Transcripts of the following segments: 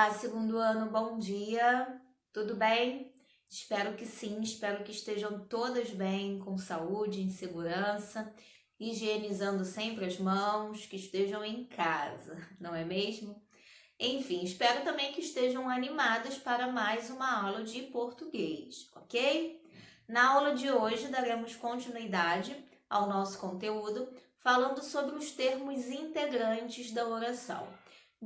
Olá, segundo ano, bom dia, tudo bem? Espero que sim, espero que estejam todas bem, com saúde, em segurança, higienizando sempre as mãos, que estejam em casa, não é mesmo? Enfim, espero também que estejam animadas para mais uma aula de português, ok? Na aula de hoje daremos continuidade ao nosso conteúdo, falando sobre os termos integrantes da oração.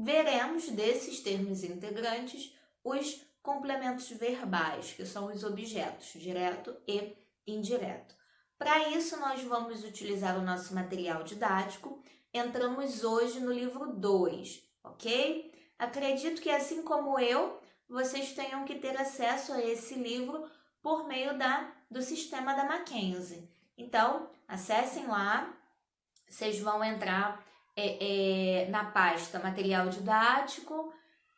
Veremos desses termos integrantes os complementos verbais, que são os objetos direto e indireto. Para isso, nós vamos utilizar o nosso material didático. Entramos hoje no livro 2, ok? Acredito que, assim como eu, vocês tenham que ter acesso a esse livro por meio do sistema da Mackenzie. Então, acessem lá, vocês vão entrar na pasta material didático,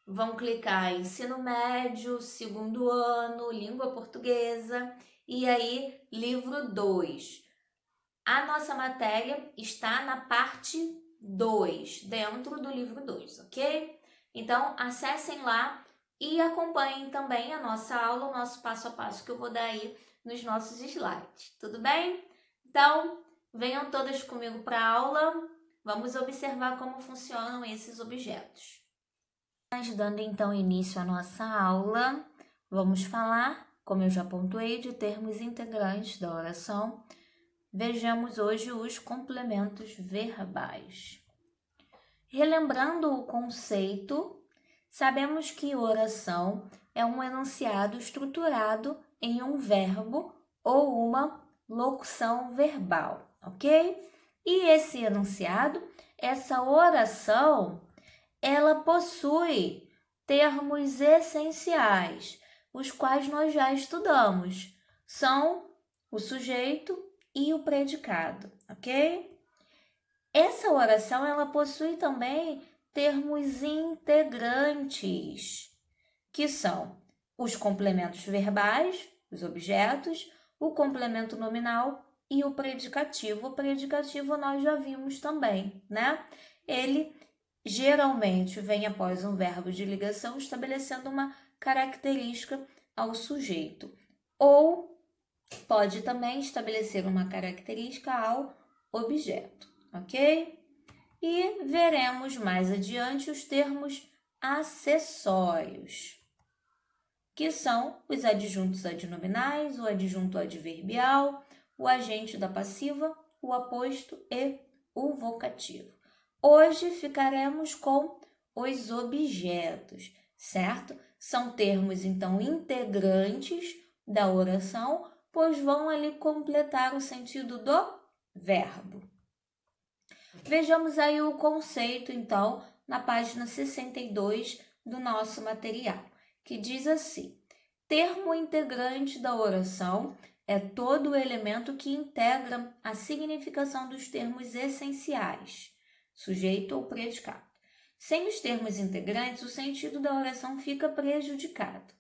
vão clicar em ensino médio, segundo ano, língua portuguesa, e aí livro 2. A nossa matéria está na parte 2, dentro do livro 2, ok? Então, acessem lá e acompanhem também a nossa aula, o nosso passo a passo que eu vou dar aí nos nossos slides, tudo bem? Então, venham todas comigo para a aula, vamos observar como funcionam esses objetos. Mas dando então início à nossa aula, vamos falar, como eu já pontuei, de termos integrantes da oração. Vejamos hoje os complementos verbais. Relembrando o conceito, sabemos que oração é um enunciado estruturado em um verbo ou uma locução verbal, ok? E esse enunciado, essa oração, ela possui termos essenciais, os quais nós já estudamos. São o sujeito e o predicado, ok? Essa oração, ela possui também termos integrantes, que são os complementos verbais, os objetos, o complemento nominal e o predicativo. O predicativo nós já vimos também, né? Ele geralmente vem após um verbo de ligação, estabelecendo uma característica ao sujeito, ou pode também estabelecer uma característica ao objeto, ok? E veremos mais adiante os termos acessórios, que são os adjuntos adnominais, o adjunto adverbial, o agente da passiva, o aposto e o vocativo. Hoje ficaremos com os objetos, certo? São termos, então, integrantes da oração, pois vão ali completar o sentido do verbo. Vejamos aí o conceito, então, na página 62 do nosso material, que diz assim: termo integrante da oração é todo o elemento que integra a significação dos termos essenciais, sujeito ou predicado. Sem os termos integrantes, o sentido da oração fica prejudicado.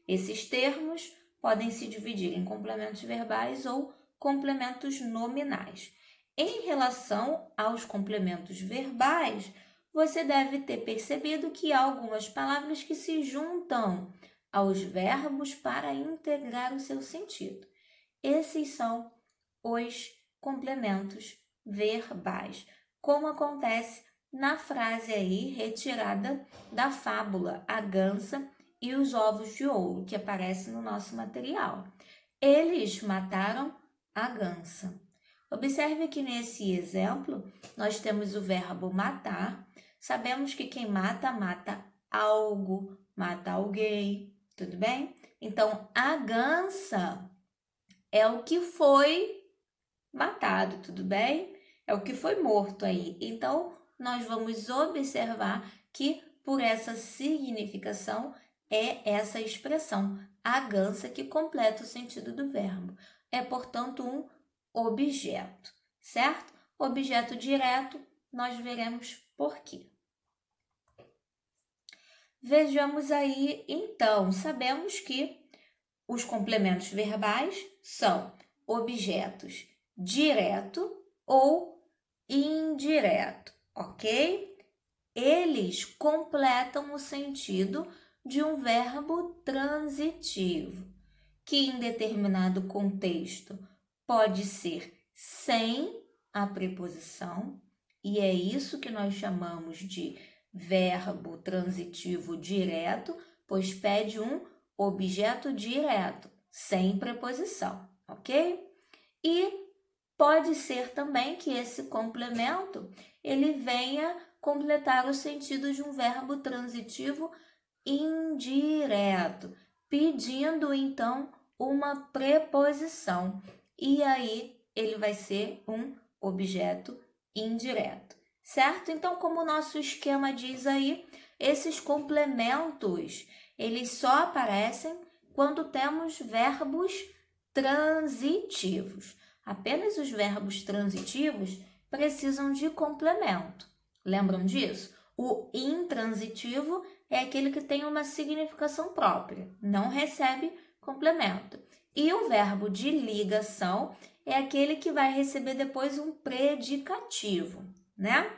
Esses termos podem se dividir em complementos verbais ou complementos nominais. Em relação aos complementos verbais, você deve ter percebido que há algumas palavras que se juntam aos verbos para integrar o seu sentido. Esses são os complementos verbais, como acontece na frase aí retirada da fábula A Gansa e os Ovos de Ouro, que aparece no nosso material. Eles mataram a gansa. Observe que nesse exemplo nós temos o verbo matar. Sabemos que quem mata, mata algo, mata alguém, tudo bem? Então, a gansa é o que foi matado, tudo bem? É o que foi morto aí. Então, nós vamos observar que por essa significação é essa expressão, a gansa, que completa o sentido do verbo. É, portanto, um objeto, certo? Objeto direto, nós veremos por quê. Vejamos aí, então, sabemos que os complementos verbais são objetos direto ou indireto, ok? eles completam o sentido de um verbo transitivo, que em determinado contexto pode ser sem a preposição, e é isso que nós chamamos de verbo transitivo direto, pois pede um objeto direto, sem preposição, ok? E pode ser também que esse complemento ele venha completar o sentido de um verbo transitivo indireto, pedindo então uma preposição. E aí ele vai ser um objeto indireto, certo? Então, como o nosso esquema diz aí, esses complementos, eles só aparecem quando temos verbos transitivos. Apenas os verbos transitivos precisam de complemento. Lembram disso? O intransitivo é aquele que tem uma significação própria, não recebe complemento. E o verbo de ligação é aquele que vai receber depois um predicativo, né?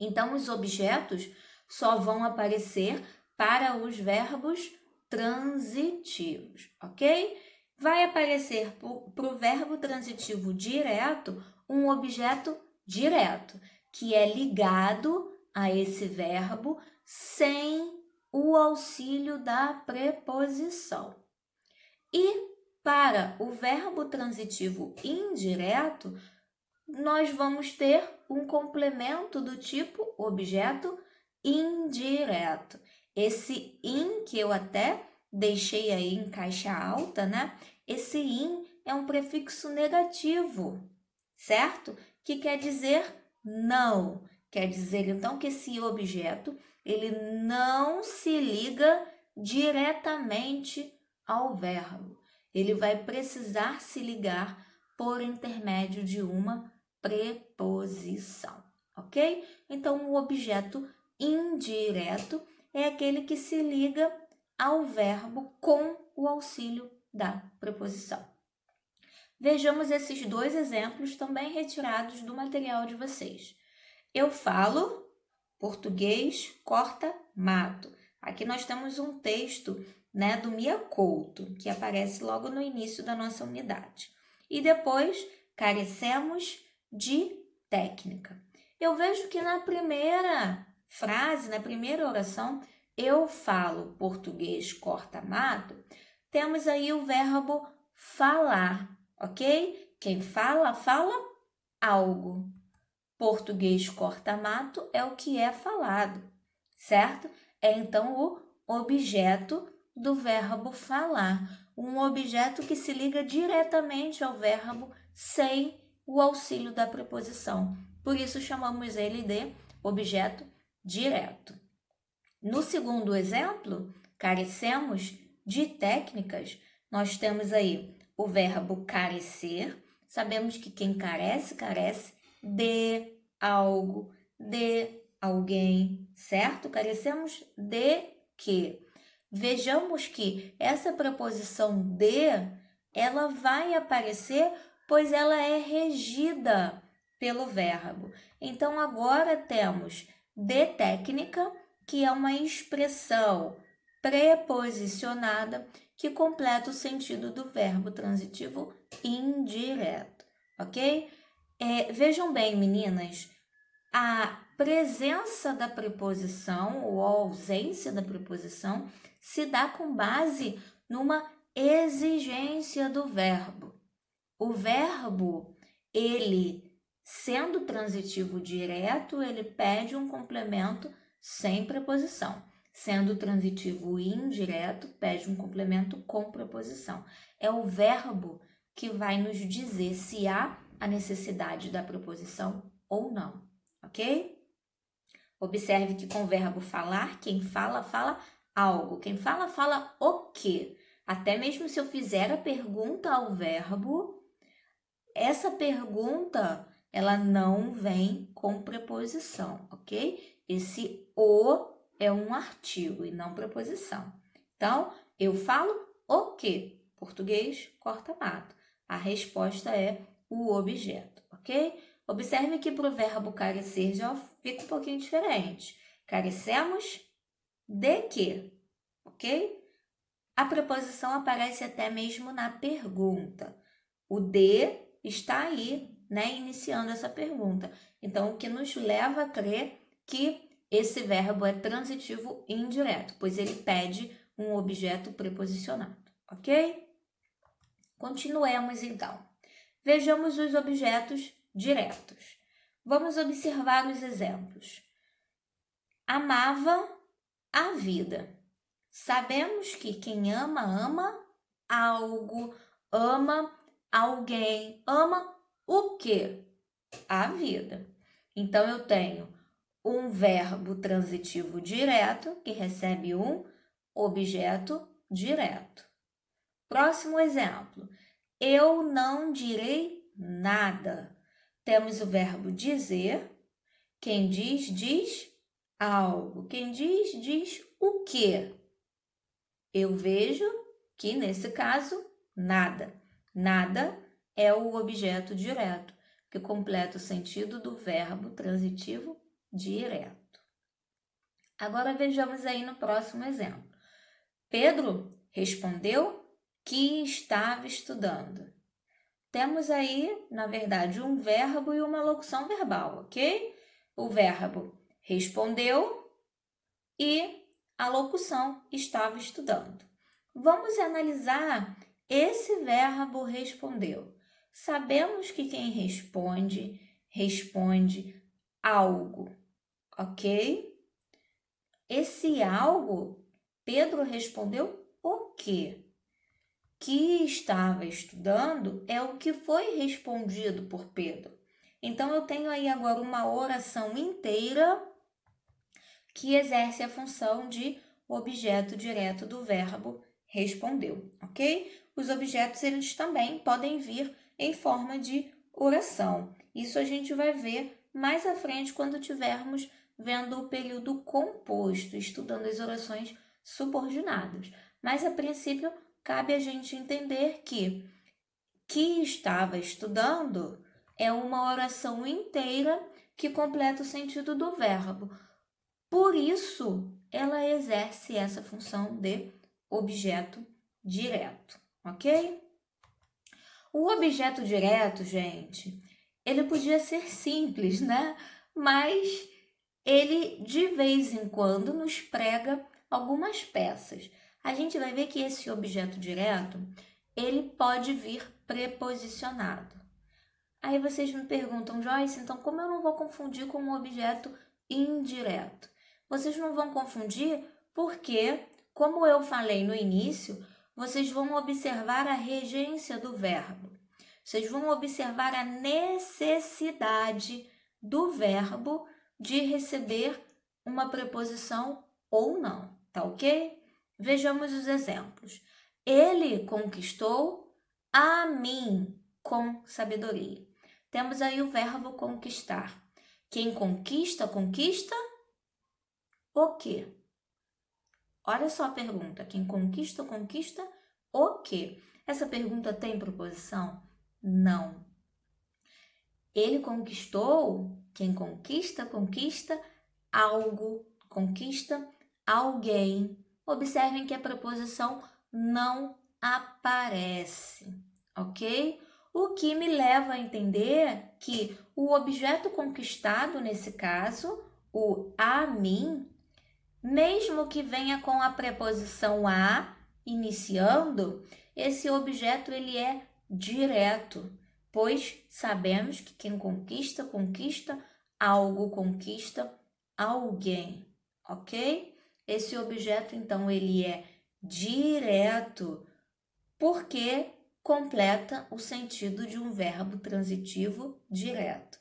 Então, os objetos só vão aparecer para os verbos transitivos, ok? Vai aparecer para o verbo transitivo direto um objeto direto, que é ligado a esse verbo sem o auxílio da preposição. E para o verbo transitivo indireto, nós vamos ter um complemento do tipo objeto indireto. Esse in que eu até deixei aí em caixa alta, né? Esse in é um prefixo negativo, certo? Que quer dizer não. Quer dizer, então, que esse objeto ele não se liga diretamente ao verbo. Ele vai precisar se ligar por intermédio de uma preposição, ok? Então, o objeto indireto é aquele que se liga ao verbo com o auxílio da preposição. Vejamos esses dois exemplos também retirados do material de vocês. Eu falo, português, corta, mato. Aqui nós temos um texto, né, do Mia Couto, que aparece logo no início da nossa unidade. E depois, carecemos de técnica. Eu vejo que na primeira frase, na primeira oração, eu falo, português, corta, mato, temos aí o verbo falar, ok? Quem fala, fala algo. Português corta mato é o que é falado, certo? É então o objeto do verbo falar, um objeto que se liga diretamente ao verbo sem o auxílio da preposição. Por isso chamamos ele de objeto direto. No segundo exemplo, carecemos de técnicas. Nós temos aí o verbo carecer. Sabemos que quem carece, carece de algo, de alguém, certo? Carecemos de quê? Vejamos que essa preposição de, ela vai aparecer, pois ela é regida pelo verbo. Então, agora temos de técnica, que é uma expressão preposicionada que completa o sentido do verbo transitivo indireto, ok? Vejam bem, meninas, a presença da preposição ou a ausência da preposição se dá com base numa exigência do verbo. O verbo, ele, sendo transitivo direto, ele pede um complemento sem preposição. Sendo transitivo indireto, pede um complemento com preposição. É o verbo que vai nos dizer se há a necessidade da preposição ou não, ok? Observe que com o verbo falar, quem fala, fala algo. Quem fala, fala o quê? Até mesmo se eu fizer a pergunta ao verbo, essa pergunta, ela não vem com preposição, ok? Esse o é um artigo e não preposição. Então, eu falo o quê? Português, corta, mato. A resposta é o objeto, ok? Observe que para o verbo carecer já fica um pouquinho diferente. Carecemos de quê? Ok? A preposição aparece até mesmo na pergunta. O de está aí, né, iniciando essa pergunta. Então, o que nos leva a crer que esse verbo é transitivo indireto, pois ele pede um objeto preposicionado, ok? Continuemos então. Vejamos os objetos diretos. Vamos observar os exemplos. Amava a vida. Sabemos que quem ama, ama algo, ama alguém, ama o quê? A vida. Então, eu tenho um verbo transitivo direto que recebe um objeto direto. Próximo exemplo. Eu não direi nada. Temos o verbo dizer. Quem diz, diz algo. Quem diz, diz o quê? Eu vejo que, nesse caso, nada. Nada é o objeto direto, que completa o sentido do verbo transitivo direto. Agora vejamos aí no próximo exemplo. Pedro respondeu que estava estudando. Temos aí, na verdade, um verbo e uma locução verbal, ok? O verbo respondeu e a locução estava estudando. Vamos analisar esse verbo respondeu. Sabemos que quem responde, responde algo, ok? Esse algo, Pedro respondeu o quê? Que estava estudando é o que foi respondido por Pedro. Então, eu tenho aí agora uma oração inteira que exerce a função de objeto direto do verbo respondeu, ok? Os objetos, eles também podem vir em forma de oração. Isso a gente vai ver mais à frente quando tivermos vendo o período composto, estudando as orações subordinadas. Mas, a princípio, cabe a gente entender que estava estudando é uma oração inteira que completa o sentido do verbo. Por isso, ela exerce essa função de objeto direto, ok? O objeto direto, gente, ele podia ser simples, né? Mas ele, de vez em quando, nos prega algumas peças. A gente vai ver que esse objeto direto, ele pode vir preposicionado. Aí vocês me perguntam, Joyce, então como eu não vou confundir com um objeto indireto? Vocês não vão confundir porque, como eu falei no início, vocês vão observar a regência do verbo. Vocês vão observar a necessidade do verbo de receber uma preposição ou não, tá ok? Vejamos os exemplos. Ele conquistou a mim com sabedoria. Temos aí o verbo conquistar. Quem conquista, conquista o quê? Olha só a pergunta. Quem conquista, conquista o quê? Essa pergunta tem preposição? Não. Ele conquistou, quem conquista, conquista algo, conquista alguém. Observem que a preposição não aparece, ok? O que me leva a entender que o objeto conquistado, nesse caso, o a mim, mesmo que venha com a preposição a iniciando, esse objeto ele é direto, pois sabemos que quem conquista, conquista algo, conquista alguém, ok? Esse objeto, então, ele é direto porque completa o sentido de um verbo transitivo direto.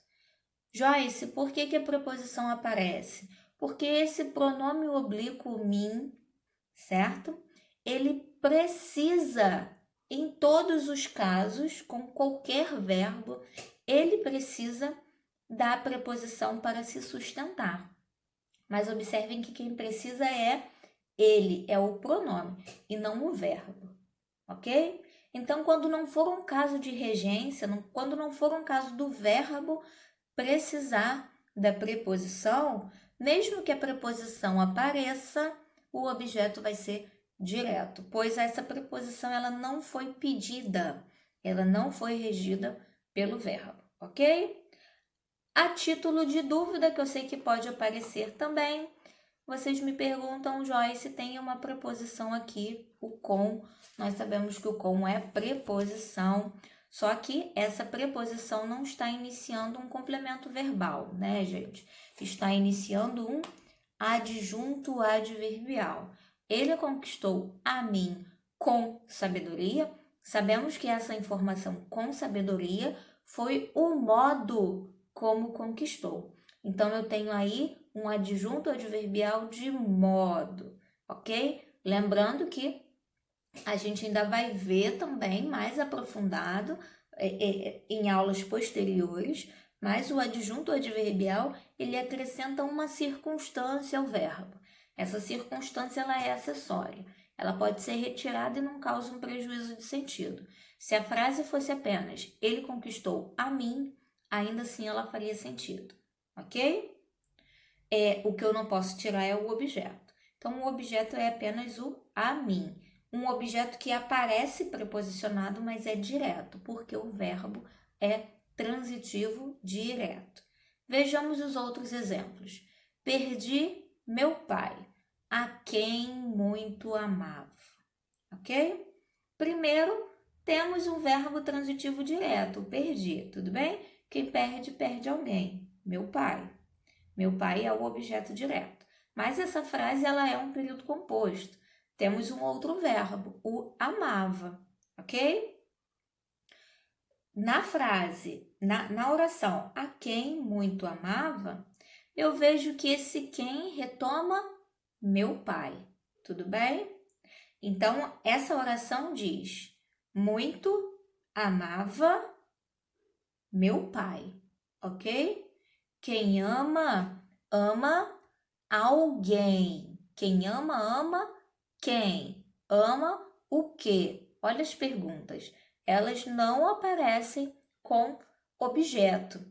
Joyce, por que a preposição aparece? Porque esse pronome oblíquo mim, certo? Ele precisa, em todos os casos, com qualquer verbo, ele precisa da preposição para se sustentar. Mas observem que quem precisa é ele, é o pronome e não o verbo, ok? Então, quando não for um caso de regência, quando não for um caso do verbo precisar da preposição, Mesmo que a preposição apareça, o objeto vai ser direto, pois essa preposição ela não foi pedida, ela não foi regida pelo verbo, ok? A título de dúvida, que eu sei que pode aparecer também, vocês me perguntam, Joyce, tem uma preposição aqui, o com. Nós sabemos que o com é preposição, só que essa preposição não está iniciando um complemento verbal, né, gente? Está iniciando um adjunto adverbial. Ele conquistou a mim com sabedoria. Sabemos que essa informação com sabedoria foi o modo como conquistou. Então, eu tenho aí um adjunto adverbial de modo, ok? Lembrando que a gente ainda vai ver também mais aprofundado em aulas posteriores, mas o adjunto adverbial, ele acrescenta uma circunstância ao verbo. Essa circunstância, ela é acessória. Ela pode ser retirada e não causa um prejuízo de sentido. Se a frase fosse apenas, ele conquistou a mim, ainda assim ela faria sentido, ok? O que eu não posso tirar é o objeto. Então, o objeto é apenas o a mim. Um objeto que aparece preposicionado, mas é direto, porque o verbo é transitivo direto. Vejamos os outros exemplos. Perdi meu pai, a quem muito amava. Ok? Primeiro, temos um verbo transitivo direto, perdi, tudo bem? Quem perde, perde alguém. Meu pai. Meu pai é o objeto direto. Mas essa frase ela é um período composto. Temos um outro verbo, o amava, ok? Na frase, na oração, a quem muito amava, eu vejo que esse quem retoma meu pai, tudo bem? Então, essa oração diz, muito amava meu pai, ok? Quem ama, ama alguém. Quem ama, ama quem? Ama o quê? Olha as perguntas. Elas não aparecem com objeto.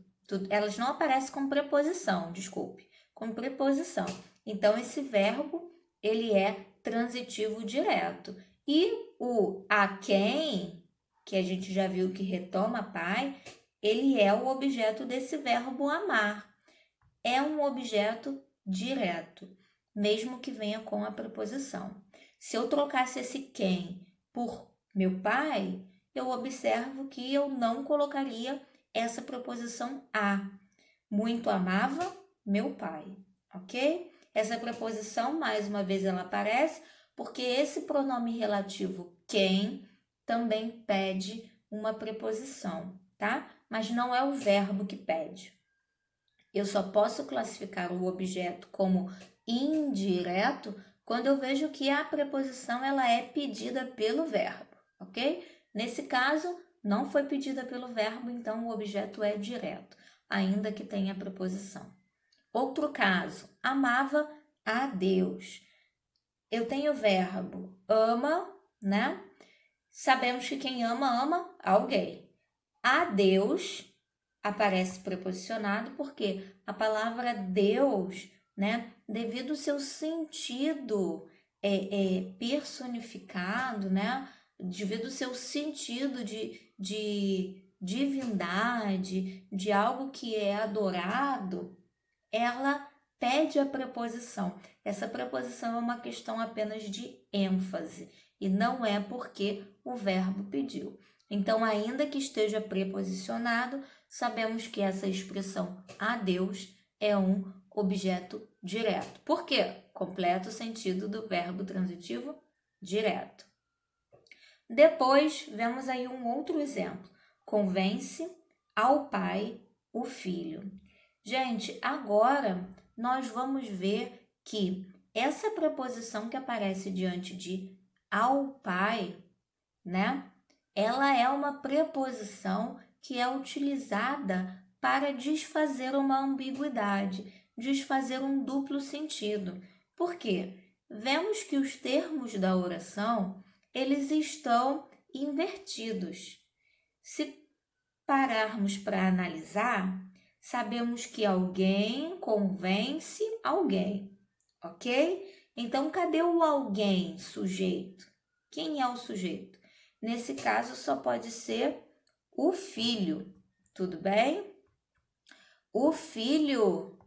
Elas não aparecem com preposição, desculpe. Com preposição. Então, esse verbo, ele é transitivo direto. E o a quem, que a gente já viu que retoma pai, ele é o objeto desse verbo amar. É um objeto direto, mesmo que venha com a preposição. Se eu trocasse esse quem por meu pai, eu observo que eu não colocaria essa preposição a. Muito amava meu pai, ok? Essa preposição, mais uma vez, ela aparece porque esse pronome relativo quem também pede uma preposição, tá? Mas não é o verbo que pede. Eu só posso classificar o objeto como indireto quando eu vejo que a preposição ela é pedida pelo verbo, ok? Nesse caso, não foi pedida pelo verbo, então o objeto é direto, ainda que tenha preposição. Outro caso, amava a Deus. Eu tenho o verbo ama, né? Sabemos que quem ama, ama alguém. A Deus aparece preposicionado porque a palavra Deus, né, devido ao seu sentido personificado, né, devido ao seu sentido de divindade, de algo que é adorado, ela pede a preposição. Essa preposição é uma questão apenas de ênfase e não é porque o verbo pediu. Então, ainda que esteja preposicionado, sabemos que essa expressão a Deus é um objeto direto. Por quê? Completa o sentido do verbo transitivo direto. Depois, vemos aí um outro exemplo. Convence ao pai o filho. Gente, agora nós vamos ver que essa preposição que aparece diante de ao pai, né? Ela é uma preposição que é utilizada para desfazer uma ambiguidade, desfazer um duplo sentido. Por quê? Vemos que os termos da oração, eles estão invertidos. Se pararmos para analisar, sabemos que alguém convence alguém, ok? Então, cadê o alguém, sujeito? Quem é o sujeito? Nesse caso, só pode ser o filho, tudo bem? O filho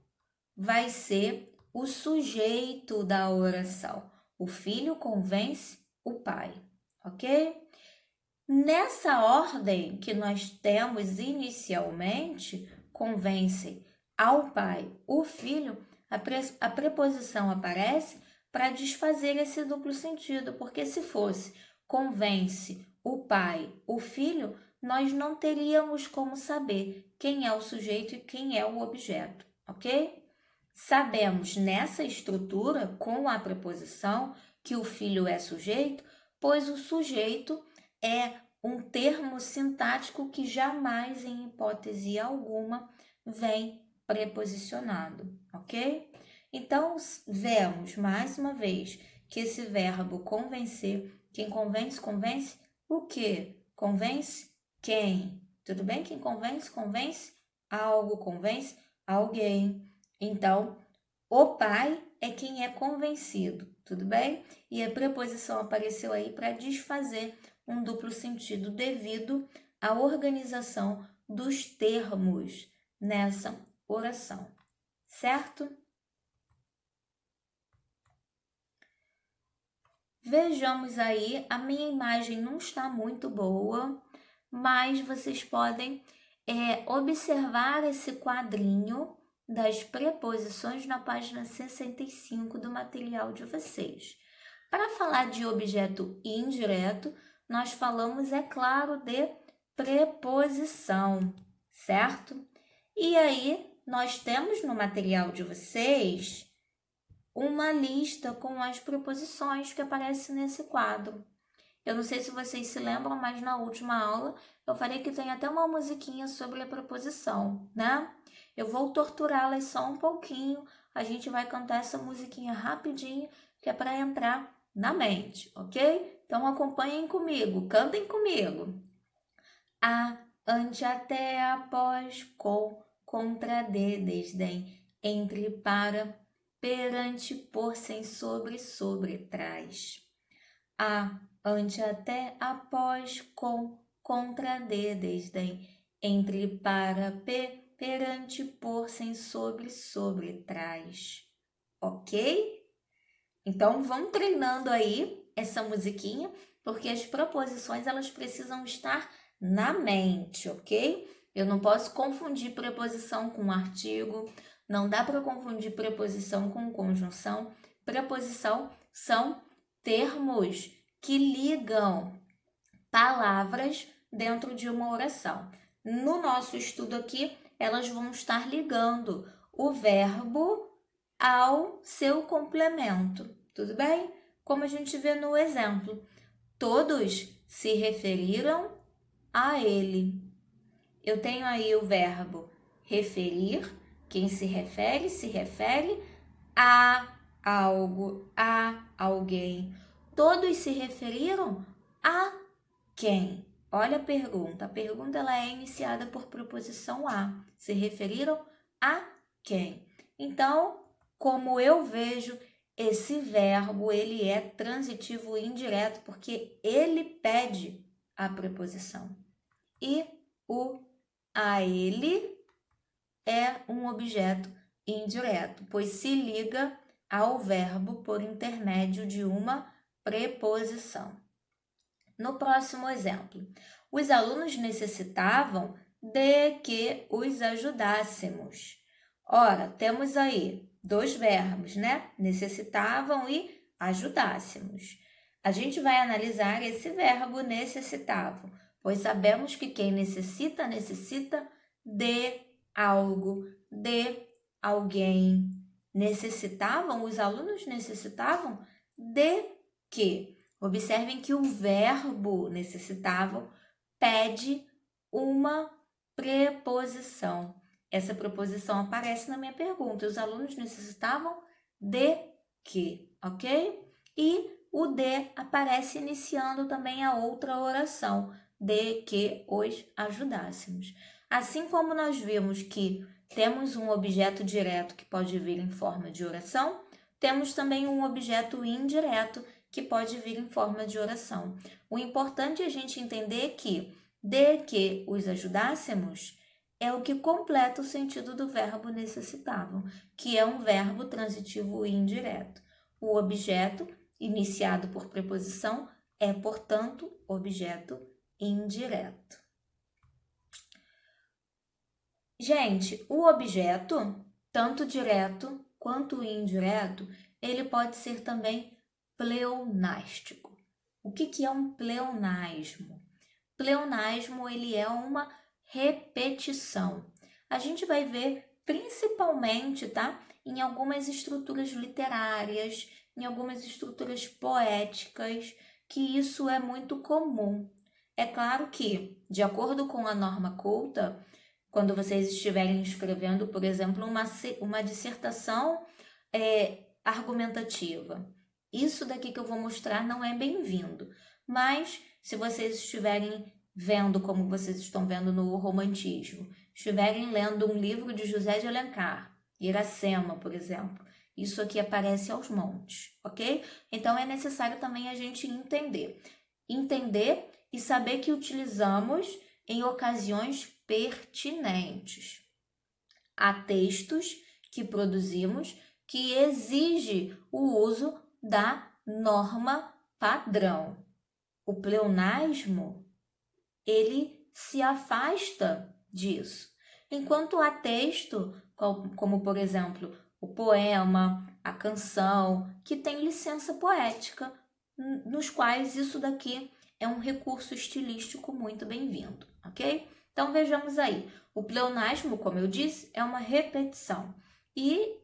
vai ser o sujeito da oração. O filho convence o pai, ok? Nessa ordem que nós temos inicialmente, convence ao pai o filho, a preposição aparece para desfazer esse duplo sentido, porque se fosse convence o pai o filho, nós não teríamos como saber quem é o sujeito e quem é o objeto, ok? Sabemos nessa estrutura, com a preposição, que o filho é sujeito, pois o sujeito é um termo sintático que jamais, em hipótese alguma, vem preposicionado, ok? Então, vemos mais uma vez que esse verbo convencer, quem convence, convence o quê? Convence quem? Tudo bem? Quem convence, convence algo, convence alguém. Então, o pai é quem é convencido, tudo bem? E a preposição apareceu aí para desfazer um duplo sentido devido à organização dos termos nessa oração, certo? Vejamos aí, a minha imagem não está muito boa, mas vocês podem observar esse quadrinho das preposições na página 65 do material de vocês. Para falar de objeto indireto, nós falamos, é claro, de preposição, certo? E aí, nós temos no material de vocês uma lista com as preposições que aparecem nesse quadro. Eu não sei se vocês se lembram, mas na última aula eu falei que tem até uma musiquinha sobre a preposição, né? Eu vou torturá-las só um pouquinho, a gente vai cantar essa musiquinha rapidinho, que é para entrar na mente, ok? Então acompanhem comigo, cantem comigo. A, ante, até, após, com, contra, de, desdém, entre, para, perante, por, sem, sobre, trás. A, ante, até, após, com, contra, de, desdém, entre, para, perante, por, sem, sobre, trás. Ok? Então, vão treinando aí essa musiquinha, porque as proposições, elas precisam estar na mente, ok? Eu não posso confundir preposição com artigo, não dá para confundir preposição com conjunção. Preposição são termos que ligam palavras dentro de uma oração. No nosso estudo aqui, elas vão estar ligando o verbo ao seu complemento, tudo bem? Como a gente vê no exemplo, todos se referiram a ele. Eu tenho aí o verbo referir, quem se refere a algo, a alguém. Todos se referiram a quem? Olha a pergunta ela é iniciada por preposição a. Se referiram a quem? Então, como eu vejo, esse verbo, ele é transitivo indireto, porque ele pede a preposição. E o a ele é um objeto indireto, pois se liga ao verbo por intermédio de uma preposição. No próximo exemplo, os alunos necessitavam de que os ajudássemos. Ora, temos aí dois verbos, né? Necessitavam e ajudássemos. A gente vai analisar esse verbo necessitavam, pois sabemos que quem necessita, necessita de algo, de alguém. Necessitavam, os alunos necessitavam de quê? Observem que o verbo necessitavam pede uma preposição. Essa preposição aparece na minha pergunta. Os alunos necessitavam de quê? Ok? E o de aparece iniciando também a outra oração, de que os ajudássemos. Assim como nós vimos que temos um objeto direto que pode vir em forma de oração, temos também um objeto indireto que pode vir em forma de oração. O importante é a gente entender que de que os ajudássemos é o que completa o sentido do verbo necessitavam, que é um verbo transitivo indireto. O objeto iniciado por preposição é, portanto, objeto indireto. Gente, o objeto, tanto direto quanto indireto, ele pode ser também pleonástico. O que é um pleonasmo? Pleonasmo, ele é uma repetição. A gente vai ver principalmente, tá? Em algumas estruturas literárias, em algumas estruturas poéticas, que isso é muito comum. É claro que, de acordo com a norma culta, quando vocês estiverem escrevendo, por exemplo, uma dissertação argumentativa, isso daqui que eu vou mostrar não é bem-vindo. Mas, se vocês estiverem vendo, como vocês estão vendo no romantismo, estiverem lendo um livro de José de Alencar, Iracema, por exemplo, isso aqui aparece aos montes, ok? Então, é necessário também a gente entender e saber que utilizamos em ocasiões pertinentes. Há textos que produzimos que exige o uso da norma padrão. O pleonasmo, ele se afasta disso. Enquanto há texto, como por exemplo, o poema, a canção, que tem licença poética, nos quais isso daqui é um recurso estilístico muito bem-vindo, ok? Então, vejamos aí. O pleonasmo, como eu disse, é uma repetição. E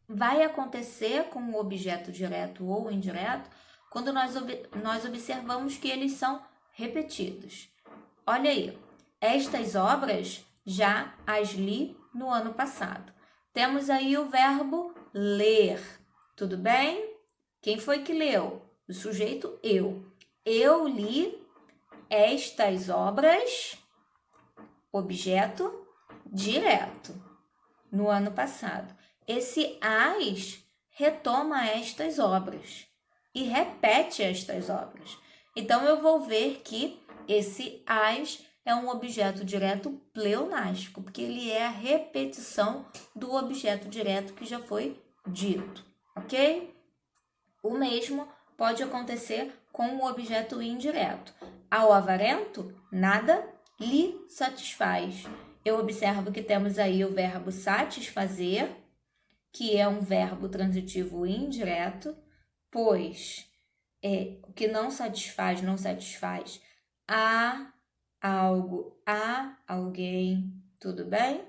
vai acontecer com o objeto direto ou indireto quando nós observamos que eles são repetidos. Olha aí, estas obras já as li no ano passado. Temos aí o verbo ler, tudo bem? Quem foi que leu? O sujeito eu. Eu li estas obras, objeto direto, no ano passado. Esse as retoma estas obras e repete estas obras. Então, eu vou ver que esse as é um objeto direto pleonástico, porque ele é a repetição do objeto direto que já foi dito, ok? O mesmo pode acontecer com o objeto indireto. Ao avarento, nada lhe satisfaz. Eu observo que temos aí o verbo satisfazer, que é um verbo transitivo indireto, pois o que não satisfaz a algo, a alguém, tudo bem?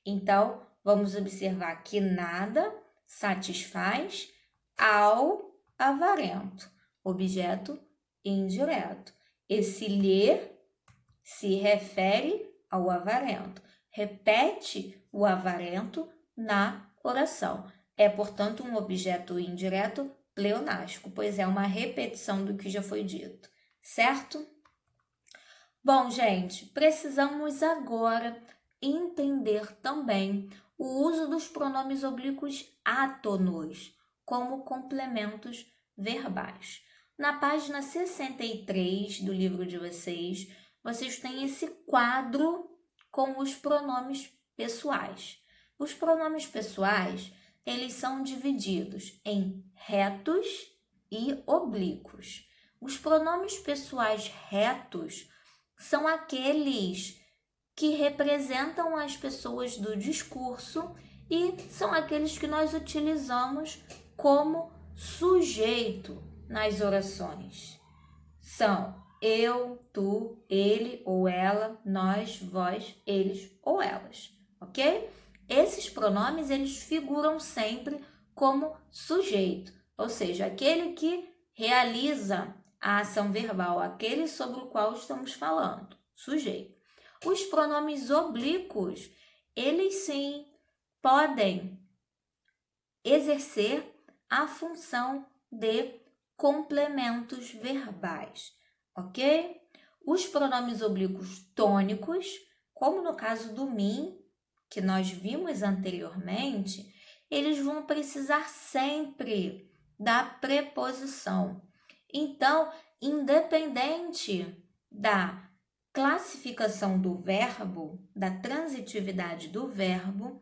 Então, vamos observar que nada satisfaz ao avarento, objeto indireto. Esse lhe se refere ao avarento, repete o avarento na oração. É, portanto, um objeto indireto pleonástico, pois é uma repetição do que já foi dito, certo? Bom, gente, precisamos agora entender também o uso dos pronomes oblíquos átonos como complementos verbais. Na página 63 do livro de vocês, vocês têm esse quadro com os pronomes pessoais. Os pronomes pessoais, eles são divididos em retos e oblíquos. Os pronomes pessoais retos são aqueles que representam as pessoas do discurso e são aqueles que nós utilizamos como sujeito nas orações. São eu, tu, ele ou ela, nós, vós, eles ou elas, ok? Esses pronomes, eles figuram sempre como sujeito, ou seja, aquele que realiza a ação verbal, aquele sobre o qual estamos falando, sujeito. Os pronomes oblíquos, eles sim podem exercer a função de complementos verbais, ok? Os pronomes oblíquos tônicos, como no caso do mim, que nós vimos anteriormente, eles vão precisar sempre da preposição. Então, independente da classificação do verbo, da transitividade do verbo,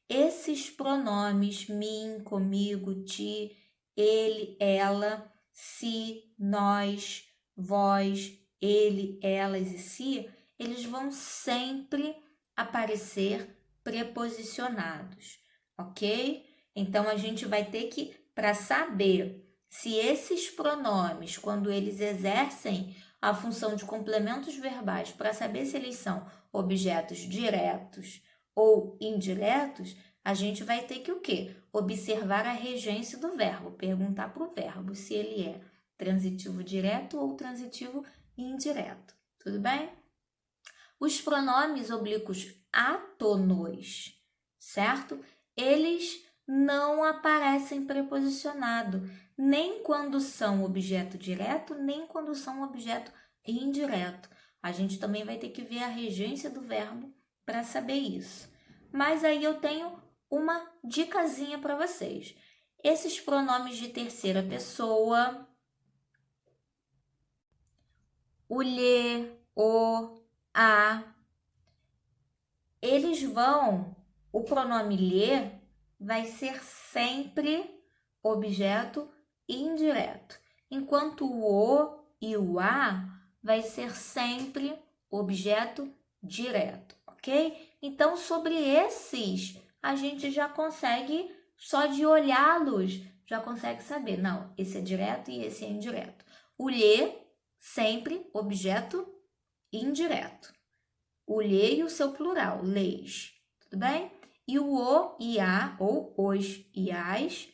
esses pronomes mim, comigo, ti, ele, ela, se, nós, vós, ele, elas e si, eles vão sempre aparecer preposicionados, ok? Então, a gente vai ter que, para saber se esses pronomes, quando eles exercem a função de complementos verbais, para saber se eles são objetos diretos ou indiretos, a gente vai ter que o quê? Observar a regência do verbo, perguntar para o verbo se ele é transitivo direto ou transitivo indireto. Tudo bem? Os pronomes oblíquos átonos, certo? Eles não aparecem preposicionado, nem quando são objeto direto, nem quando são objeto indireto. A gente também vai ter que ver a regência do verbo para saber isso. Mas aí eu tenho uma dicasinha para vocês. Esses pronomes de terceira pessoa, o lhe, o, a, o pronome lhe vai ser sempre objeto indireto, enquanto o e o a vai ser sempre objeto direto, ok? Então, sobre esses, a gente já consegue, só de olhá-los, já consegue saber, não, esse é direto e esse é indireto. O lhe, sempre objeto indireto. O lhe e o seu plural, leis, tudo bem? E o e a, ou os e as,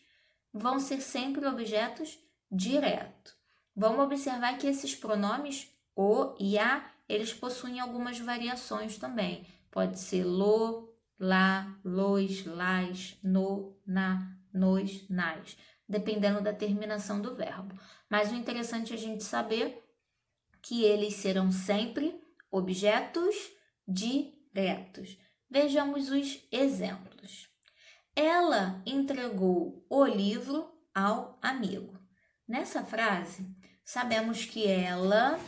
vão ser sempre objetos diretos. Vamos observar que esses pronomes o e a, eles possuem algumas variações também. Pode ser lo, lá, los, las, no, na, nos, nas, dependendo da terminação do verbo. Mas o interessante é a gente saber que eles serão sempre objetos diretos. Vejamos os exemplos. Ela entregou o livro ao amigo. Nessa frase, sabemos que ela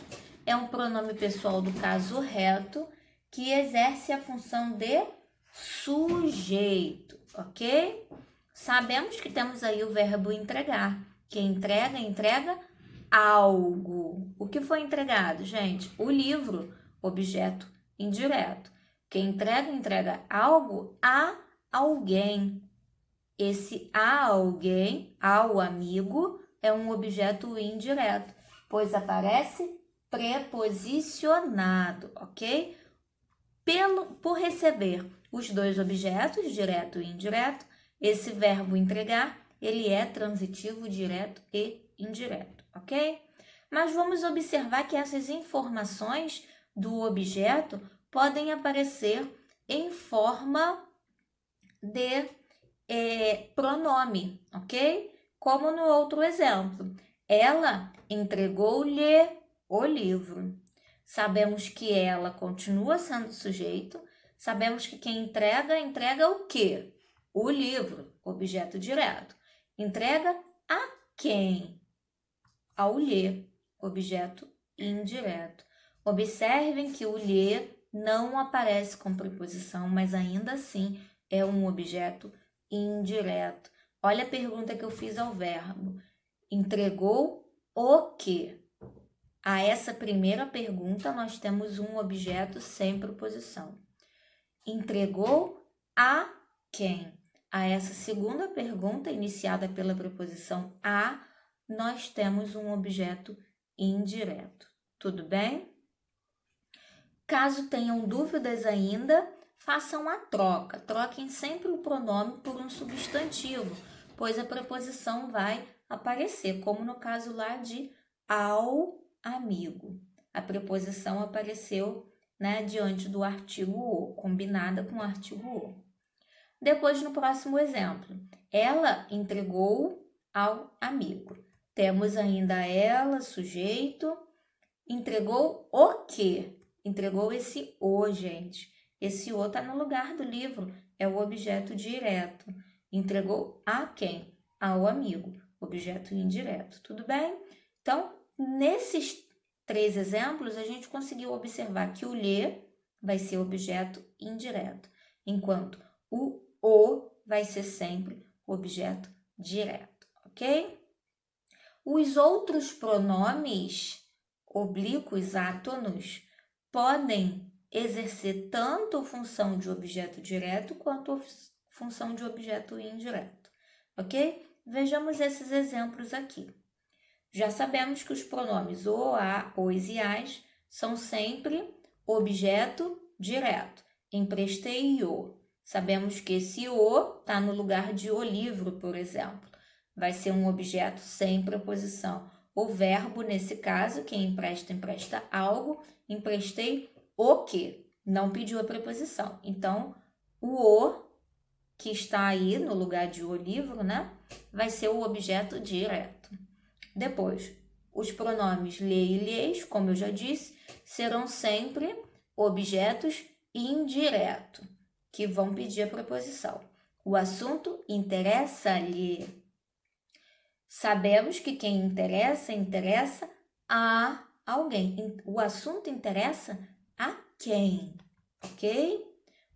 é um pronome pessoal do caso reto que exerce a função de sujeito, ok? Sabemos que temos aí o verbo entregar, que entrega algo. O que foi entregado, gente? O livro, objeto indireto. Quem entrega algo a alguém. Esse a alguém, ao amigo, é um objeto indireto, pois aparece preposicionado, ok? Por receber os dois objetos, direto e indireto, esse verbo entregar, ele é transitivo, direto e indireto, ok? Mas vamos observar que essas informações do objeto podem aparecer em forma de pronome, ok? Como no outro exemplo, ela entregou-lhe o livro. Sabemos que ela continua sendo sujeito, sabemos que quem entrega o quê? O livro, objeto direto. Entrega a quem? Ao lhe, objeto indireto. Observem que o lhe não aparece com preposição, mas ainda assim é um objeto indireto. Olha a pergunta que eu fiz ao verbo. Entregou o quê? A essa primeira pergunta, nós temos um objeto sem preposição. Entregou a quem? A essa segunda pergunta, iniciada pela preposição a, nós temos um objeto indireto. Tudo bem? Caso tenham dúvidas ainda, façam a troca. Troquem sempre o pronome por um substantivo, pois a preposição vai aparecer, como no caso lá de ao amigo. A preposição apareceu, diante do artigo o, combinada com o artigo o. Depois, no próximo exemplo, ela entregou ao amigo. Temos ainda ela, sujeito, entregou o quê? Entregou esse o, gente. Esse o está no lugar do livro, é o objeto direto. Entregou a quem? Ao amigo, objeto indireto, tudo bem? Então, nesses 3 exemplos, a gente conseguiu observar que o ler vai ser objeto indireto, enquanto o vai ser sempre objeto direto, ok? Os outros pronomes oblíquos, átonos, podem exercer tanto função de objeto direto quanto função de objeto indireto, ok? Vejamos esses exemplos aqui. Já sabemos que os pronomes o, a, os e as são sempre objeto direto. Emprestei o. Sabemos que esse o está no lugar de o livro, por exemplo. Vai ser um objeto sem preposição. O verbo, nesse caso, quem empresta algo, emprestei o que? Não pediu a preposição. Então, o que está aí no lugar de o livro, né? Vai ser o objeto direto. Depois, os pronomes lhe e lhes, como eu já disse, serão sempre objetos indiretos, que vão pedir a preposição. O assunto interessa-lhe. Sabemos que quem interessa a alguém. O assunto interessa a quem, ok?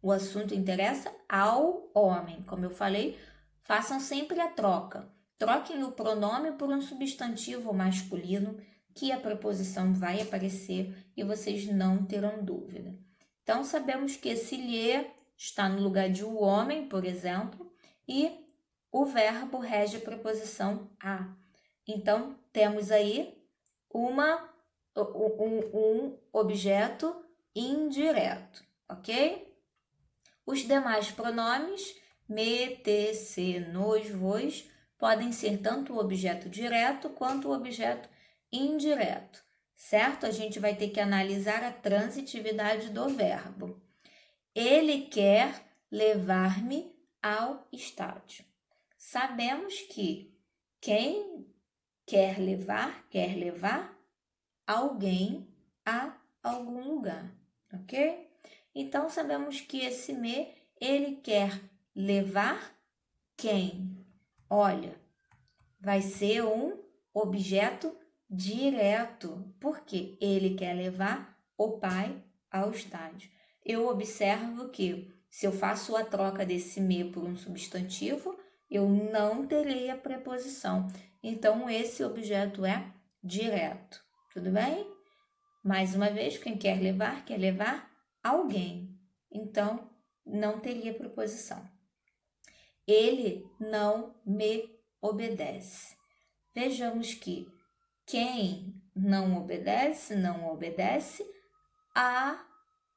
O assunto interessa ao homem. Como eu falei, façam sempre a troca. Troquem o pronome por um substantivo masculino, que a preposição vai aparecer e vocês não terão dúvida. Então, sabemos que esse lhe está no lugar de o homem, por exemplo, e o verbo rege a preposição a. Então, temos aí um objeto indireto, ok? Os demais pronomes, me, te, se, nos, vos, podem ser tanto o objeto direto quanto o objeto indireto, certo? A gente vai ter que analisar a transitividade do verbo. Ele quer levar-me ao estádio. Sabemos que quem quer levar alguém a algum lugar, ok? Então, sabemos que esse me, ele quer levar quem? Olha, vai ser um objeto direto, porque ele quer levar o pai ao estádio. Eu observo que, se eu faço a troca desse me por um substantivo, eu não terei a preposição. Então, esse objeto é direto. Tudo bem? Mais uma vez, quem quer levar alguém. Então, não teria preposição. Ele não me obedece. Vejamos que quem não obedece a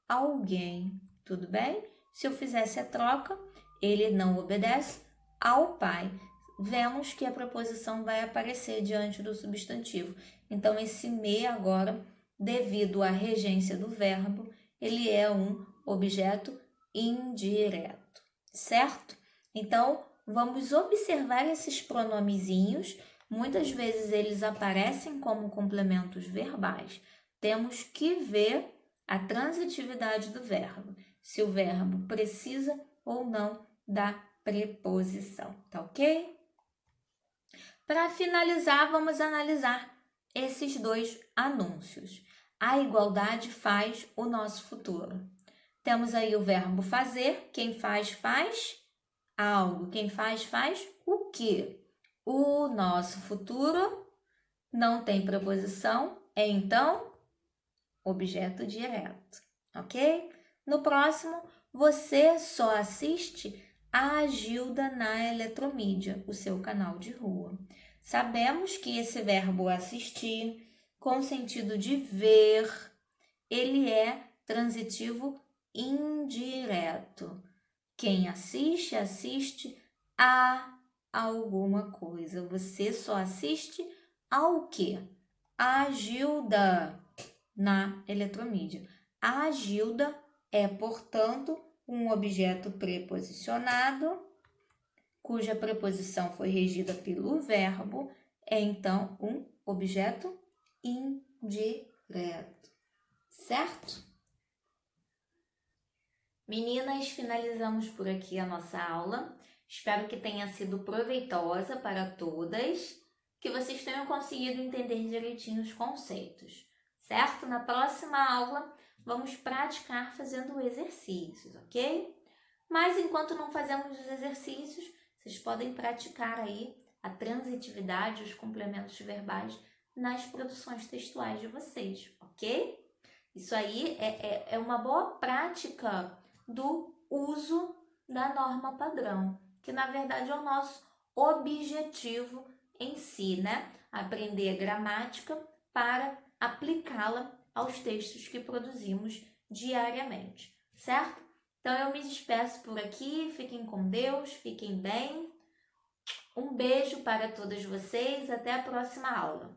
alguém. Tudo bem? Se eu fizesse a troca, ele não obedece ao pai. Vemos que a preposição vai aparecer diante do substantivo. Então, esse me agora, devido à regência do verbo, ele é um objeto indireto, certo? Então, vamos observar esses pronomezinhos. Muitas vezes eles aparecem como complementos verbais. Temos que ver a transitividade do verbo, se o verbo precisa ou não da preposição, tá ok? Para finalizar, vamos analisar esses 2 anúncios. A igualdade faz o nosso futuro. Temos aí o verbo fazer, quem faz algo, quem faz o quê? O nosso futuro não tem preposição, é então objeto direto, ok? No próximo, você só assiste a Gilda na Eletromídia, o seu canal de rua. Sabemos que esse verbo assistir, com sentido de ver, ele é transitivo indireto. Quem assiste a alguma coisa. Você só assiste ao quê? A Gilda na Eletromídia. A Gilda é, portanto, um objeto preposicionado, cuja preposição foi regida pelo verbo, é então um objeto indireto, certo? Meninas, finalizamos por aqui a nossa aula. Espero que tenha sido proveitosa para todas, que vocês tenham conseguido entender direitinho os conceitos, certo? Na próxima aula, vamos praticar fazendo exercícios, ok? Mas enquanto não fazemos os exercícios, vocês podem praticar aí a transitividade, os complementos verbais nas produções textuais de vocês, ok? Isso aí é uma boa prática do uso da norma padrão, que na verdade é o nosso objetivo em si, né? Aprender gramática para aplicá-la aos textos que produzimos diariamente, certo? Então eu me despeço por aqui, fiquem com Deus, fiquem bem. Um beijo para todas vocês, até a próxima aula.